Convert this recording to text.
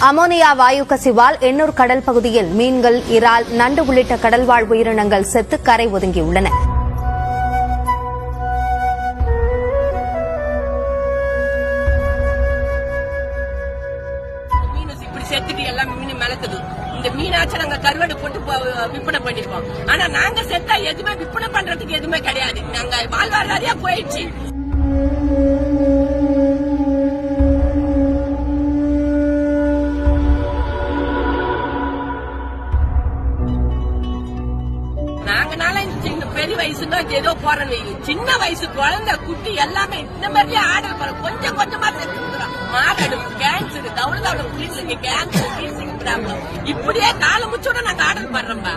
Ammonia வாயு கசிவால் எண்ணூர் கடல் பகுதியில் மீன்கள், இறால், நண்டு உள்ளிட்ட கடல்வாழ் உயிரினங்கள் செத்து கரை ஒதுங்கியுள்ளன. இந்த மீனாச்சும் நாங்க கருவாடு போட்டு விற்பனை பண்ணிருக்கோம். ஆனா நாங்க செத்தா எதுவுமே விற்பனை பண்றதுக்கு எதுவுமே கிடையாது. நாங்க வாழ்வாதாரியா போயிடுச்சு. நாங்கனால பெரிய வயசுல ஏதோ போறோம். சின்ன வயசு குழந்தை குட்டி எல்லாமே இந்த மாதிரி ஆர்டர் பண்ண கொஞ்சம் கொஞ்சமா செஞ்சுக்கிறோம். மாரடைப்பு, கேன்சர், தவறு கேன்சர், இப்படியே காலம் முச்சோட நாங்க ஆர்டர் பண்றோம்பா.